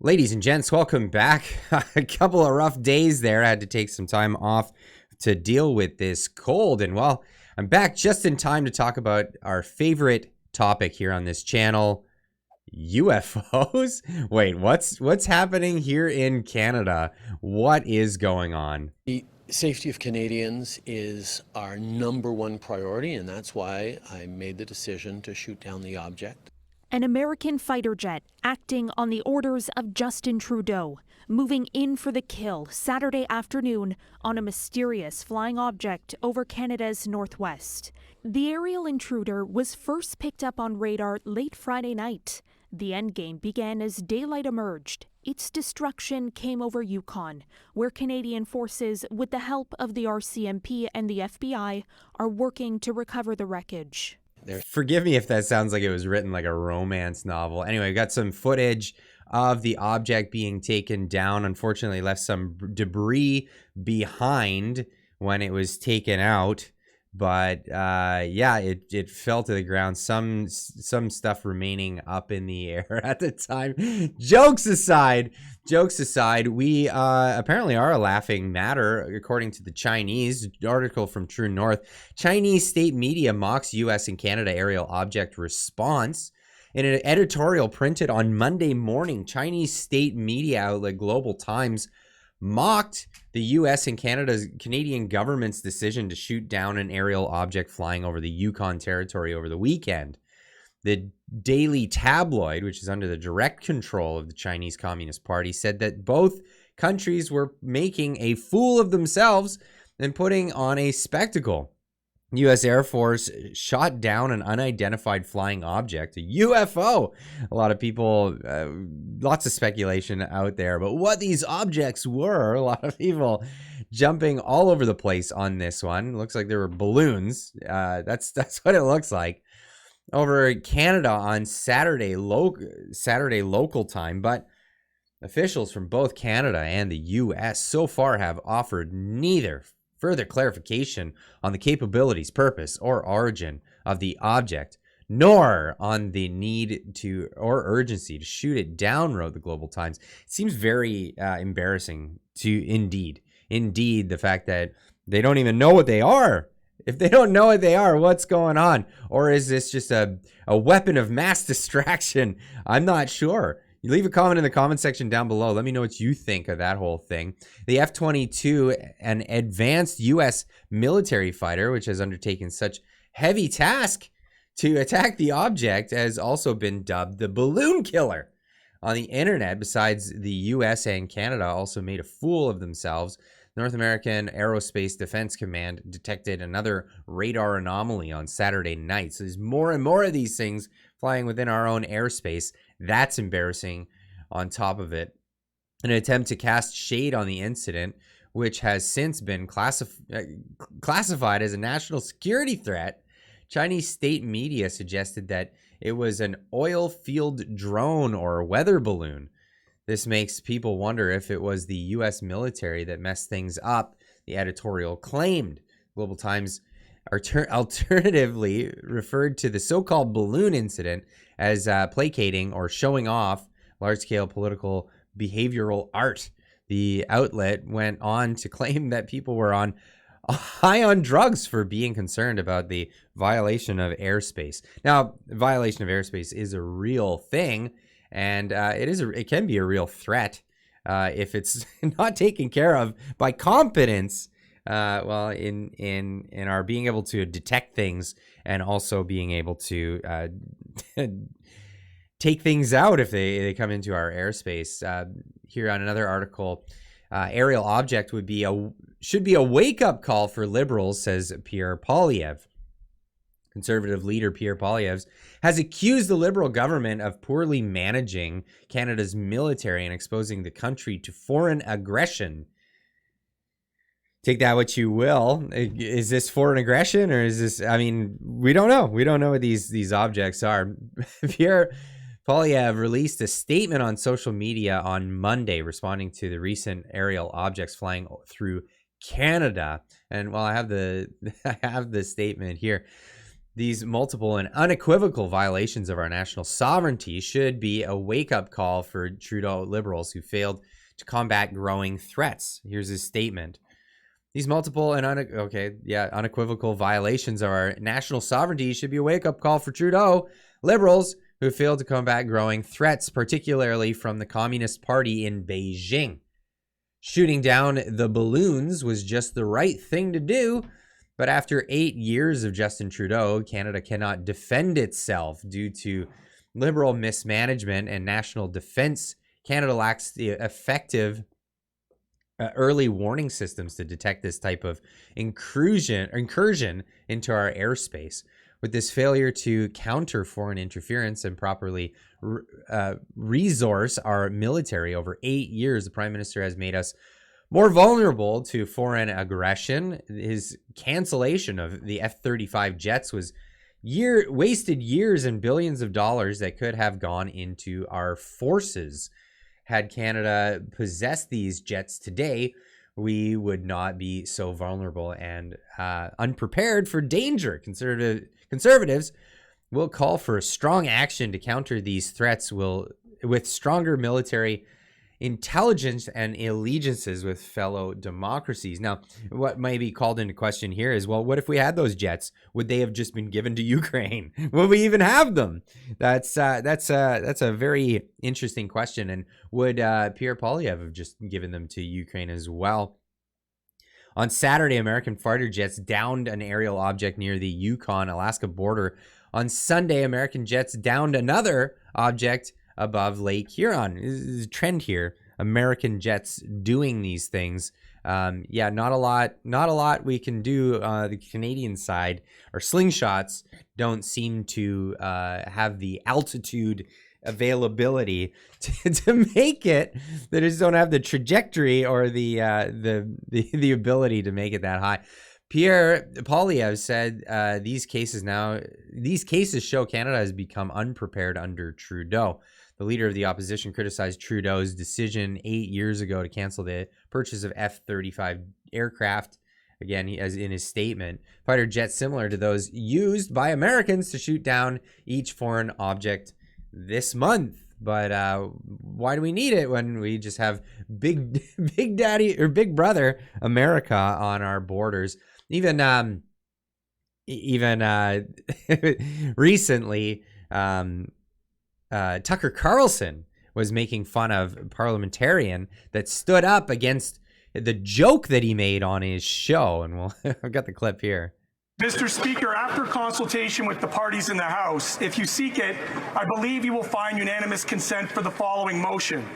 Ladies and gents, welcome back. A couple of rough days there. I had to take some time off to deal with this cold. And well, I'm back just in time to talk about our favorite topic here on this channel, UFOs. Wait, what's happening here in Canada? What is going on? The safety of Canadians is our number one priority, and that's why I made the decision to shoot down the object. An American fighter jet acting on the orders of Justin Trudeau, moving in for the kill Saturday afternoon on a mysterious flying object over Canada's northwest. The aerial intruder was first picked up on radar late Friday night. The endgame began as daylight emerged. Its destruction came over Yukon, where Canadian forces, with the help of the RCMP and the FBI, are working to recover the wreckage. Forgive me if that sounds like it was written like a romance novel. Anyway, we got some footage of the object being taken down. Unfortunately, left some debris behind when it was taken out. But yeah, it fell to the ground. Some stuff remaining up in the air at the time. Jokes aside, we apparently are a laughing matter, according to the Chinese article from True North. Chinese state media mocks U.S. and Canada aerial object response. In an editorial printed on Monday morning, Chinese state media outlet Global Times mocked the U.S. and Canadian government's decision to shoot down an aerial object flying over the Yukon Territory over the weekend. The Daily Tabloid, which is under the direct control of the Chinese Communist Party, said that both countries were making a fool of themselves and putting on a spectacle. U.S. Air Force shot down an unidentified flying object, a UFO. A lot of people, lots of speculation out there, but what these objects were, a lot of people jumping all over the place on this one. Looks like there were balloons. That's what it looks like. Over Canada on Saturday local time, but officials from both Canada and the U.S. so far have offered neither further clarification on the capabilities, purpose, or origin of the object, nor on the need to or urgency to shoot it down, wrote the Global Times. It seems very embarrassing to indeed the fact that they don't even know what they are. If they don't know what they are, what's going on? Or is this just a weapon of mass distraction? I'm not sure. You leave a comment in the comment section down below. Let me know what you think of that whole thing. The F-22, an advanced U.S. military fighter, which has undertaken such heavy task to attack the object, has also been dubbed the balloon killer. On the internet, besides the U.S. and Canada also made a fool of themselves, North American Aerospace Defense Command detected another radar anomaly on Saturday night. So there's more and more of these things flying within our own airspace. That's embarrassing on top of it. An attempt to cast shade on the incident, which has since been classified as a national security threat. Chinese state media suggested that it was an oil field drone or weather balloon. This makes people wonder if it was the U.S. military that messed things up, the editorial claimed. Global Times alternatively referred to the so-called balloon incident as placating or showing off large-scale political behavioral art. The outlet went on to claim that people were high on drugs for being concerned about the violation of airspace. Now, violation of airspace is a real thing, and it can be a real threat if it's not taken care of by competence. Well, in our being able to detect things and also being able to take things out if they come into our airspace. Here on another article, aerial object should be a wake-up call for liberals, says Pierre Poilievre. Conservative leader Pierre Poilievre has accused the Liberal government of poorly managing Canada's military and exposing the country to foreign aggression. Take that what you will. Is this foreign aggression, or is this, I mean, we don't know. We don't know what these objects are. Pierre Poilievre released a statement on social media on Monday responding to the recent aerial objects flying through Canada. And while I have the statement here, These multiple and unequivocal violations of our national sovereignty should be a wake-up call for Trudeau Liberals who failed to combat growing threats. Here's his statement. These multiple and unequivocal violations of our national sovereignty should be a wake-up call for Trudeau Liberals who failed to combat growing threats, particularly from the Communist Party in Beijing. Shooting down the balloons was just the right thing to do, but after 8 years of Justin Trudeau, Canada cannot defend itself due to Liberal mismanagement and national defense. Canada lacks the effective early warning systems to detect this type of incursion into our airspace. With this failure to counter foreign interference and properly resource our military over 8 years, the Prime Minister has made us more vulnerable to foreign aggression. His cancellation of the F-35 jets was wasted years and billions of dollars that could have gone into our forces. Had Canada possessed these jets today, we would not be so vulnerable and unprepared for danger. Conservatives will call for strong action to counter these threats with stronger military intelligence and allegiances with fellow democracies. Now, what may be called into question here is, well, what if we had those jets? Would they have just been given to Ukraine? Will we even have them? That's a very interesting question. And would Pierre Poilievre have just given them to Ukraine as well? On Saturday, American fighter jets downed an aerial object near the Yukon-Alaska border. On Sunday, American jets downed another object above Lake Huron. There's a trend here. American jets doing these things. Not a lot we can do. The Canadian side, our slingshots don't seem to have the altitude availability to make it. They just don't have the trajectory or the ability to make it that high. Pierre Poilievre said these cases show Canada has become unprepared under Trudeau. The leader of the opposition criticized Trudeau's decision 8 years ago to cancel the purchase of F-35 aircraft. Again, as in his statement, fighter jets similar to those used by Americans to shoot down each foreign object this month. But why do we need it when we just have big daddy or big brother America on our borders? Even recently, Tucker Carlson was making fun of a parliamentarian that stood up against the joke that he made on his show. And I've got the clip here. Mr. Speaker, after consultation with the parties in the House, if you seek it, I believe you will find unanimous consent for the following motion.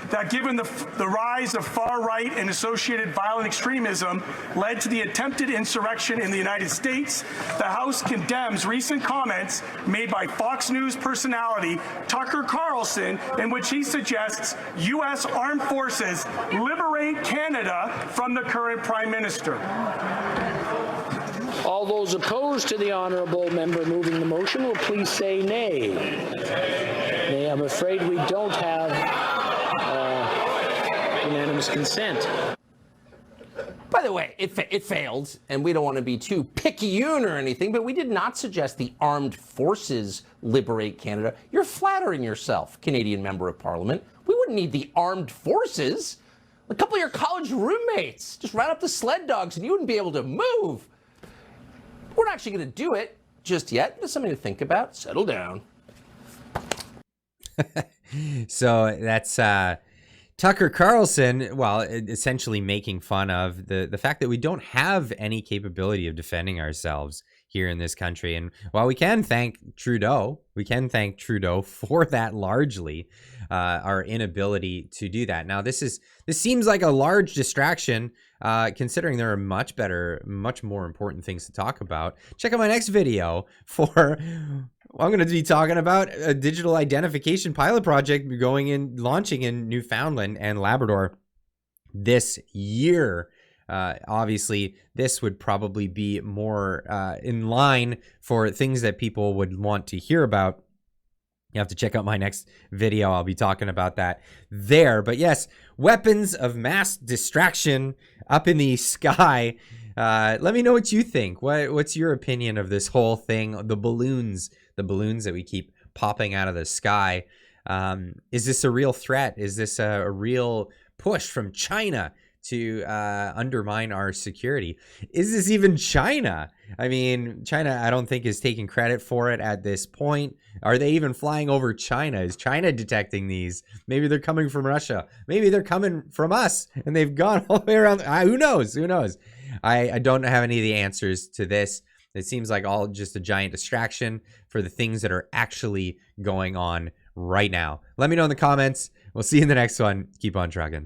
That given the rise of far-right and associated violent extremism led to the attempted insurrection in the United States, the House condemns recent comments made by Fox News personality Tucker Carlson in which he suggests U.S. armed forces liberate Canada from the current Prime Minister. All those opposed to the honourable member moving the motion will please say nay. Nay, I'm afraid we don't have unanimous consent. By the way, it failed, and we don't want to be too picayune or anything, but we did not suggest the armed forces liberate Canada. You're flattering yourself, Canadian Member of Parliament. We wouldn't need the armed forces. A couple of your college roommates just ran up the sled dogs and you wouldn't be able to move. We're not actually going to do it just yet. There's something to think about. Settle down. So that's Tucker Carlson, essentially making fun of the fact that we don't have any capability of defending ourselves here in this country. And while we can thank Trudeau for that largely, our inability to do that. Now, this seems like a large distraction, considering there are much more important things to talk about. Check out my next video I'm going to be talking about a digital identification pilot project launching in Newfoundland and Labrador this year. Obviously, this would probably be more in line for things that people would want to hear about. You have to check out my next video. I'll be talking about that there. But yes, weapons of mass distraction up in the sky. Let me know what you think. What's your opinion of this whole thing? The balloons that we keep popping out of the sky. Is this a real threat? Is this a real push from China to undermine our security? Is this even China? I mean, China, I don't think is taking credit for it at this point. Are they even flying over China? Is China detecting these? Maybe they're coming from Russia. Maybe they're coming from us and they've gone all the way around. Who knows? Who knows? I don't have any of the answers to this. It seems like all just a giant distraction for the things that are actually going on right now. Let me know in the comments. We'll see you in the next one. Keep on trucking.